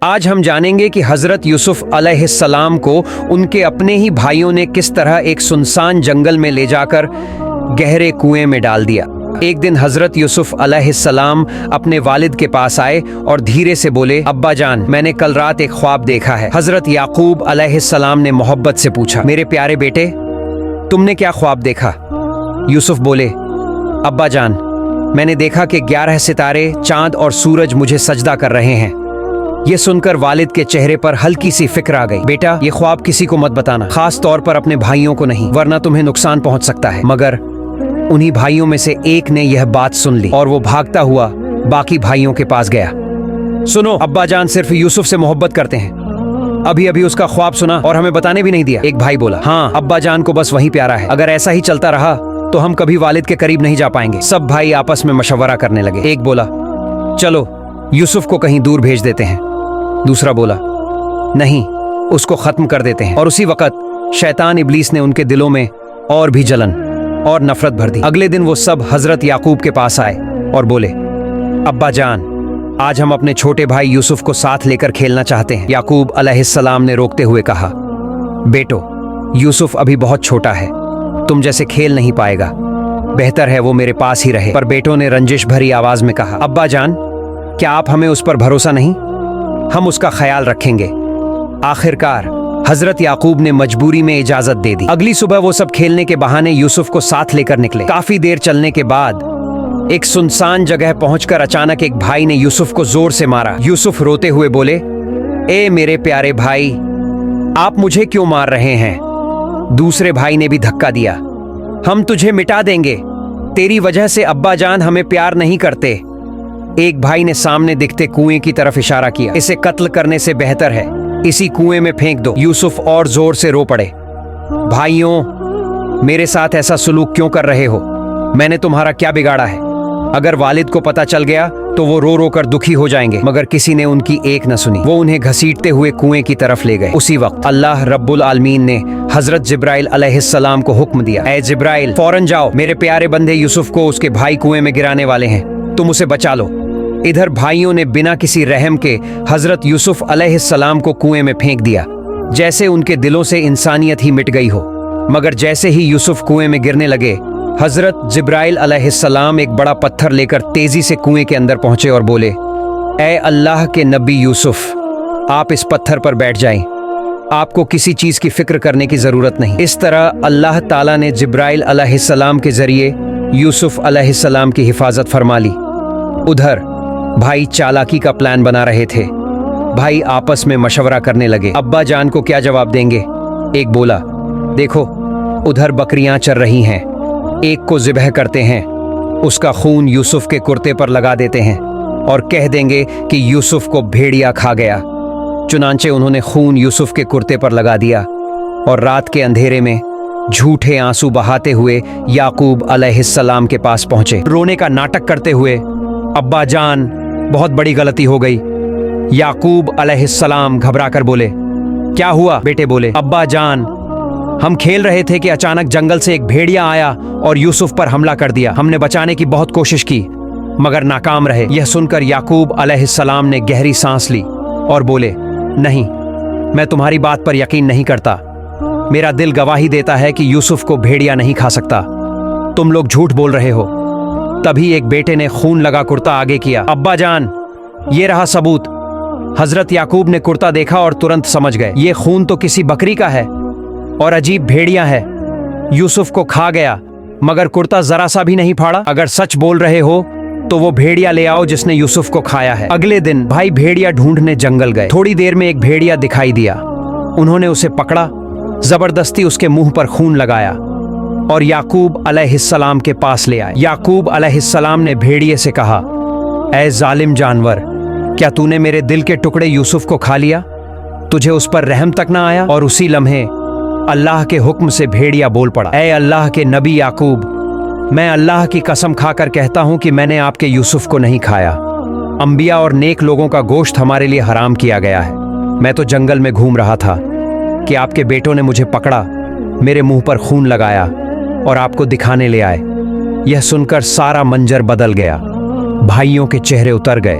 آج ہم جانیں گے کہ حضرت یوسف علیہ السلام کو ان کے اپنے ہی بھائیوں نے کس طرح ایک سنسان جنگل میں لے جا کر گہرے کنویں میں ڈال دیا۔ ایک دن حضرت یوسف علیہ السلام اپنے والد کے پاس آئے اور دھیرے سے بولے، ابا جان، میں نے کل رات ایک خواب دیکھا ہے۔ حضرت یعقوب علیہ السلام نے محبت سے پوچھا، میرے پیارے بیٹے، تم نے کیا خواب دیکھا؟ یوسف بولے، ابا جان، میں نے دیکھا کہ 11 ستارے، چاند اور سورج مجھے سجدہ کر رہے ہیں۔ یہ سن کر والد کے چہرے پر ہلکی سی فکر آ گئی۔ بیٹا، یہ خواب کسی کو مت بتانا، خاص طور پر اپنے بھائیوں کو نہیں، ورنہ تمہیں نقصان پہنچ سکتا ہے۔ مگر انہی بھائیوں میں سے ایک نے یہ بات سن لی اور وہ بھاگتا ہوا باقی بھائیوں کے پاس گیا۔ سنو، ابا جان صرف یوسف سے محبت کرتے ہیں، ابھی اس کا خواب سنا اور ہمیں بتانے بھی نہیں دیا۔ ایک بھائی بولا، ہاں، ابا جان کو بس وہی پیارا ہے، اگر ایسا ہی چلتا رہا تو ہم کبھی والد کے قریب نہیں جا پائیں گے۔ سب بھائی آپس میں مشورہ کرنے لگے۔ ایک بولا، چلو یوسف کو کہیں دور بھیج دیتے ہیں۔ دوسرا بولا، نہیں، اس کو ختم کر دیتے ہیں۔ اور اسی وقت شیطان ابلیس نے ان کے دلوں میں اور بھی جلن اور نفرت بھر دی۔ اگلے دن وہ سب حضرت یعقوب کے پاس آئے اور بولے، ابا جان، آج ہم اپنے چھوٹے بھائی یوسف کو ساتھ لے کر کھیلنا چاہتے ہیں۔ یعقوب علیہ السلام نے روکتے ہوئے کہا، بیٹو، یوسف ابھی بہت چھوٹا ہے، تم جیسے کھیل نہیں پائے گا، بہتر ہے وہ میرے پاس ہی رہے۔ پر بیٹوں نے رنجش بھری آواز میں کہا، ابا جان، کیا آپ ہمیں اس پر بھروسہ نہیں؟ ہم اس کا خیال رکھیں گے۔ آخرکار حضرت یعقوب نے مجبوری میں اجازت دے دی۔ اگلی صبح وہ سب کھیلنے کے بہانے یوسف کو ساتھ لے کر نکلے۔ کافی دیر چلنے کے بعد ایک سنسان جگہ پہنچ کر اچانک ایک بھائی نے یوسف کو زور سے مارا۔ یوسف روتے ہوئے بولے، اے میرے پیارے بھائی، آپ مجھے کیوں مار رہے ہیں؟ دوسرے بھائی نے بھی دھکا دیا، ہم تجھے مٹا دیں گے، تیری وجہ سے ابا جان ہمیں پیار نہیں کرتے۔ ایک بھائی نے سامنے دکھتے کنویں کی طرف اشارہ کیا، اسے قتل کرنے سے بہتر ہے اسی کنویں میں پھینک دو۔ یوسف اور زور سے رو پڑے، بھائیوں، میرے ساتھ ایسا سلوک کیوں کر رہے ہو؟ میں نے تمہارا کیا بگاڑا ہے؟ اگر والد کو پتہ چل گیا تو وہ رو رو کر دکھی ہو جائیں گے۔ مگر کسی نے ان کی ایک نہ سنی، وہ انہیں گھسیٹتے ہوئے کنویں کی طرف لے گئے۔ اسی وقت اللہ رب العالمین نے حضرت جبرائیل علیہ السلام کو حکم دیا، اے جبرائیل، فوراً جاؤ، میرے پیارے بندے یوسف کو اس کے بھائی کنویں میں گرانے والے ہیں، تم اسے بچا لو۔ ادھر بھائیوں نے بنا کسی رحم کے حضرت یوسف علیہ السلام کو کنویں میں پھینک دیا، جیسے ان کے دلوں سے انسانیت ہی مٹ گئی ہو۔ مگر جیسے ہی یوسف کنویں میں گرنے لگے، حضرت جبرائیل علیہ السلام ایک بڑا پتھر لے کر تیزی سے کنویں کے اندر پہنچے اور بولے، اے اللہ کے نبی یوسف، آپ اس پتھر پر بیٹھ جائیں، آپ کو کسی چیز کی فکر کرنے کی ضرورت نہیں۔ اس طرح اللہ تعالیٰ نے جبرائیل علیہ السلام کے ذریعے یوسف علیہ السلام کی حفاظت فرما لی۔ ادھر بھائی چالاکی کا پلان بنا رہے تھے۔ بھائی آپس میں مشورہ کرنے لگے، ابا جان کو کیا جواب دیں گے؟ ایک بولا، دیکھو، ادھر بکریاں چر رہی ہیں، ایک کو ذبح کرتے ہیں، اس کا خون یوسف کے کرتے پر لگا دیتے ہیں اور کہہ دیں گے کہ یوسف کو بھیڑیا کھا گیا۔ چنانچہ انہوں نے خون یوسف کے کرتے پر لگا دیا اور رات کے اندھیرے میں جھوٹے آنسو بہاتے ہوئے یعقوب علیہ السلام کے پاس پہنچے، رونے کا ناٹک کرتے ہوئے، ابا جان، بہت بڑی غلطی ہو گئی۔ یعقوب علیہ السلام گھبرا کر بولے، کیا ہوا؟ بیٹے بولے، ابا جان، ہم کھیل رہے تھے کہ اچانک جنگل سے ایک بھیڑیا آیا اور یوسف پر حملہ کر دیا۔ ہم نے بچانے کی بہت کوشش کی مگر ناکام رہے۔ یہ سن کر یعقوب علیہ السلام نے گہری سانس لی اور بولے، نہیں، میں تمہاری بات پر یقین نہیں کرتا، میرا دل گواہی دیتا ہے کہ یوسف کو بھیڑیا نہیں کھا سکتا، تم لوگ جھوٹ بول رہے ہو۔ تبھی ایک بیٹے نے خون لگا کرتا آگے کیا، ابا جان، یہ رہا ثبوت۔ حضرت یعقوب نے کرتا دیکھا اور ترنت سمجھ گئے، یہ خون تو کسی بکری کا ہے اور عجیب بھیڑیا ہے، یوسف کو کھا گیا مگر کرتا ذرا سا بھی نہیں پھاڑا۔ اگر سچ بول رہے ہو تو وہ بھیڑیا لے آؤ جس نے یوسف کو کھایا ہے۔ اگلے دن بھائی بھیڑیا ڈھونڈنے جنگل گئے۔ تھوڑی دیر میں ایک بھیڑیا دکھائی دیا، انہوں نے اسے پکڑا، زبردستی اس کے منہ پر خون لگایا اور یعقوب علیہ السلام کے پاس لے آئے۔ یعقوب علیہ السلام نے بھیڑیے سے کہا، اے ظالم جانور، کیا تو نے میرے دل کے ٹکڑے یوسف کو کھا لیا؟ تجھے اس پر رحم تک نہ آیا؟ اور اسی لمحے اللہ کے حکم سے بھیڑیا بول پڑا، اے اللہ کے نبی یعقوب، میں اللہ کی قسم کھا کر کہتا ہوں کہ میں نے آپ کے یوسف کو نہیں کھایا۔ انبیاء اور نیک لوگوں کا گوشت ہمارے لیے حرام کیا گیا ہے۔ میں تو جنگل میں گھوم رہا تھا کہ آپ کے بیٹوں نے مجھے پکڑا، میرے منہ پر خون لگایا اور آپ کو دکھانے لے آئے۔ یہ سن کر سارا منظر بدل گیا، بھائیوں کے چہرے اتر گئے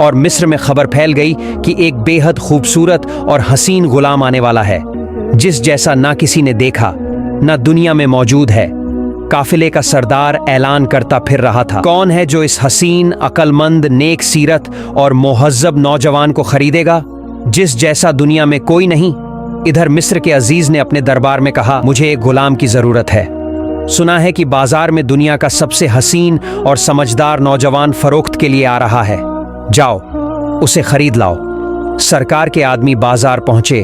اور مصر میں خبر پھیل گئی کہ ایک بے حد خوبصورت اور حسین غلام آنے والا ہے، جس جیسا نہ کسی نے دیکھا نہ دنیا میں موجود ہے۔ قافلے کا سردار اعلان کرتا پھر رہا تھا، کون ہے جو اس حسین، عقل مند، نیک سیرت اور مہذب نوجوان کو خریدے گا، جس جیسا دنیا میں کوئی نہیں؟ ادھر مصر کے عزیز نے اپنے دربار میں کہا، مجھے ایک غلام کی ضرورت ہے۔ سنا ہے کہ بازار میں دنیا کا سب سے حسین اور سمجھدار نوجوان فروخت کے لیے آ رہا ہے، جاؤ اسے خرید لاؤ۔ سرکار کے آدمی بازار پہنچے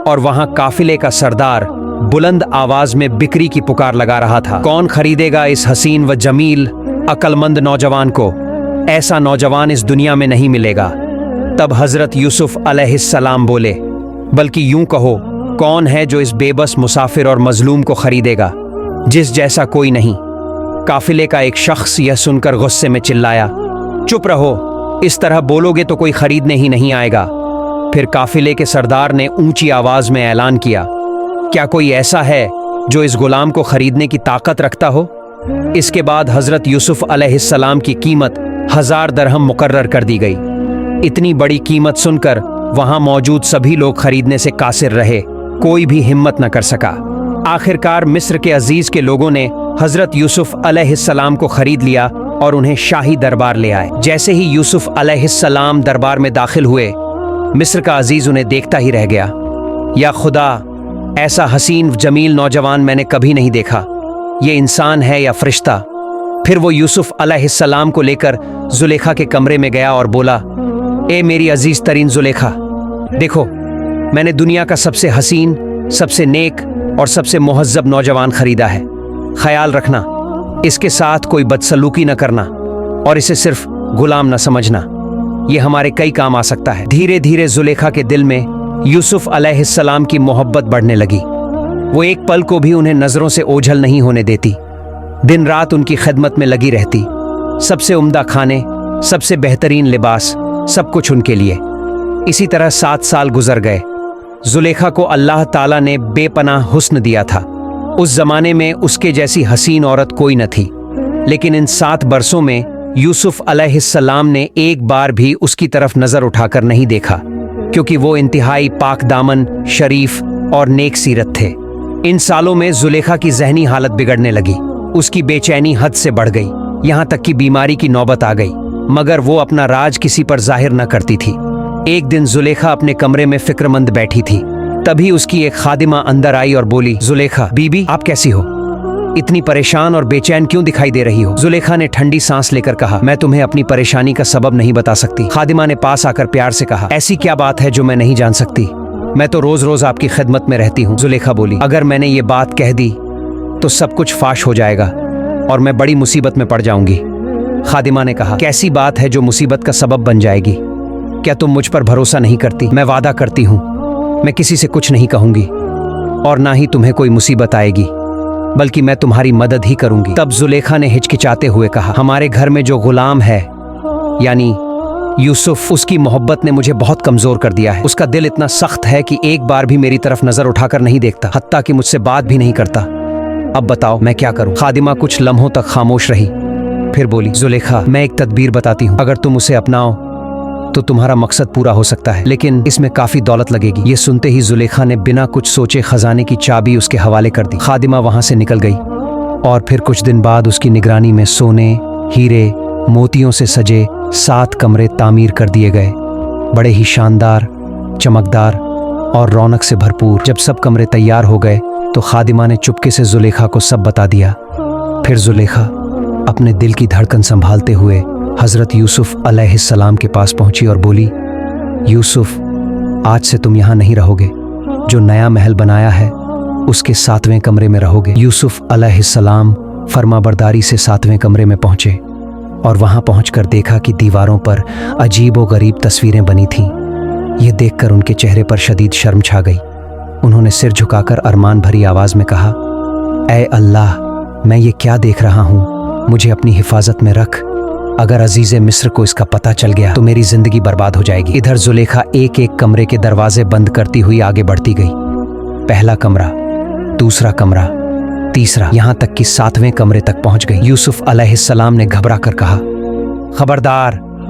اور وہاں قافلے کا سردار بلند آواز میں بکری کی پکار لگا رہا تھا، کون خریدے گا اس حسین و جمیل عقل مند نوجوان کو؟ ایسا نوجوان اس دنیا میں نہیں ملے گا۔ تب حضرت یوسف علیہ السلام بولے، بلکہ یوں کہو، کون ہے جو اس بے بس مسافر اور مظلوم کو خریدے گا، جس جیسا کوئی نہیں؟ قافلے کا ایک شخص یہ سن کر غصے میں چلایا، چپ رہو، اس طرح بولو گے تو کوئی خریدنے ہی نہیں آئے گا۔ پھر قافلے کے سردار نے اونچی آواز میں اعلان کیا، کیا کوئی ایسا ہے جو اس غلام کو خریدنے کی طاقت رکھتا ہو؟ اس کے بعد حضرت یوسف علیہ السلام کی قیمت 1000 درہم مقرر کر دی گئی۔ اتنی بڑی قیمت سن کر وہاں موجود سبھی لوگ خریدنے سے قاصر رہے، کوئی بھی ہمت نہ کر سکا۔ آخر کار مصر کے عزیز کے لوگوں نے حضرت یوسف علیہ السلام کو خرید لیا اور انہیں شاہی دربار لے آئے۔ جیسے ہی یوسف علیہ السلام دربار میں داخل ہوئے، مصر کا عزیز انہیں دیکھتا ہی رہ گیا۔ یا خدا، ایسا حسین جمیل نوجوان میں نے کبھی نہیں دیکھا، یہ انسان ہے یا فرشتہ؟ پھر وہ یوسف علیہ السلام کو لے کر زلیخا کے کمرے میں گیا اور بولا، اے میری عزیز ترین زلیخا، دیکھو میں نے دنیا کا سب سے حسین، سب سے نیک اور سب سے مہذب نوجوان خریدا ہے۔ خیال رکھنا، اس کے ساتھ کوئی بدسلوکی نہ کرنا اور اسے صرف غلام نہ سمجھنا، یہ ہمارے کئی کام آ سکتا ہے۔ دھیرے دھیرے زلیخا کے دل میں یوسف علیہ السلام کی محبت بڑھنے لگی۔ وہ ایک پل کو بھی انہیں نظروں سے اوجھل نہیں ہونے دیتی، دن رات ان کی خدمت میں لگی رہتی۔ سب سے عمدہ کھانے، سب سے بہترین لباس، سب کچھ ان کے لیے۔ اسی طرح 7 سال گزر گئے۔ زلیخا کو اللہ تعالیٰ نے بے پناہ حسن دیا تھا۔ اس زمانے میں اس کے جیسی حسین عورت کوئی نہ تھی، لیکن ان 7 برسوں میں یوسف علیہ السلام نے ایک بار بھی اس کی طرف نظر اٹھا کر نہیں دیکھا، کیونکہ وہ انتہائی پاک دامن، شریف اور نیک سیرت تھے۔ ان سالوں میں زلیخا کی ذہنی حالت بگڑنے لگی، اس کی بے چینی حد سے بڑھ گئی، یہاں تک کہ بیماری کی نوبت آ گئی، مگر وہ اپنا راز کسی پر ظاہر نہ کرتی تھی۔ ایک دن زلیخا اپنے کمرے میں فکر مند بیٹھی تھی، تبھی اس کی ایک خادمہ اندر آئی اور بولی، زلیخا بی بی، آپ کیسی ہو؟ اتنی پریشان اور بے چین کیوں دکھائی دے رہی ہو؟ زلیخا نے ٹھنڈی سانس لے کر کہا، میں تمہیں اپنی پریشانی کا سبب نہیں بتا سکتی۔ خادمہ نے پاس آ کر پیار سے کہا، ایسی کیا بات ہے جو میں نہیں جان سکتی؟ میں تو روز روز آپ کی خدمت میں رہتی ہوں۔ زلیخا بولی، اگر میں نے یہ بات کہہ دی تو سب کچھ فاش ہو جائے گا اور میں بڑی مصیبت میں پڑ جاؤں گی۔ خادمہ نے کہا، کیسی بات ہے جو مصیبت کا سبب بن جائے گی؟ کیا تم مجھ پر بھروسہ نہیں کرتی؟ میں وعدہ کرتی ہوں میں کسی سے کچھ نہیں کہوں گی اور نہ ہی تمہیں کوئی مصیبت آئے گی، بلکہ میں تمہاری مدد ہی کروں گی۔ تب زلیخا نے ہچکچاتے ہوئے کہا، ہمارے گھر میں جو غلام ہے یعنی یوسف، اس کی محبت نے مجھے بہت کمزور کر دیا ہے۔ اس کا دل اتنا سخت ہے کہ ایک بار بھی میری طرف نظر اٹھا کر نہیں دیکھتا، حتیٰ کہ مجھ سے بات بھی نہیں کرتا۔ اب بتاؤ میں کیا کروں؟ خادمہ کچھ لمحوں تک خاموش رہی، پھر بولی، زلیخا میں ایک تدبیر بتاتی ہوں، اگر تم اسے اپناؤ تو تمہارا مقصد پورا ہو سکتا ہے، لیکن اس میں کافی دولت لگے گی۔ یہ سنتے ہی زلیخا نے بنا کچھ سوچے خزانے کی چابی اس کے حوالے کر دی۔ خادمہ وہاں سے نکل گئی اور پھر کچھ دن بعد اس کی نگرانی میں سونے، ہیرے، موتیوں سے سجے 7 کمرے تعمیر کر دیے گئے، بڑے ہی شاندار، چمکدار اور رونق سے بھرپور۔ جب سب کمرے تیار ہو گئے تو خادمہ نے چپکے سے زلیخا کو سب بتا دیا۔ پھر زلیخا اپنے دل کی دھڑکن سنبھالتے ہوئے حضرت یوسف علیہ السلام کے پاس پہنچی اور بولی، یوسف آج سے تم یہاں نہیں رہو گے، جو نیا محل بنایا ہے اس کے 7ویں کمرے میں رہو گے۔ یوسف علیہ السلام فرما برداری سے 7ویں کمرے میں پہنچے اور وہاں پہنچ کر دیکھا کہ دیواروں پر عجیب و غریب تصویریں بنی تھیں۔ یہ دیکھ کر ان کے چہرے پر شدید شرم چھا گئی۔ انہوں نے سر جھکا کر ارمان بھری آواز میں کہا، اے اللہ، میں یہ کیا دیکھ رہا ہوں؟ مجھے اپنی حفاظت میں رکھ، اگر عزیز مصر کو اس کا پتہ چل گیا تو میری زندگی برباد ہو جائے گی۔ ادھر زلیخا ایک ایک کمرے کے دروازے بند کرتی ہوئی آگے بڑھتی گئی، پہلا کمرہ، دوسرا کمرہ، تیسرا، یہاں تک کہ 7ویں کمرے تک پہنچ گئی۔ یوسف علیہ السلام نے گھبرا کر کہا، خبردار،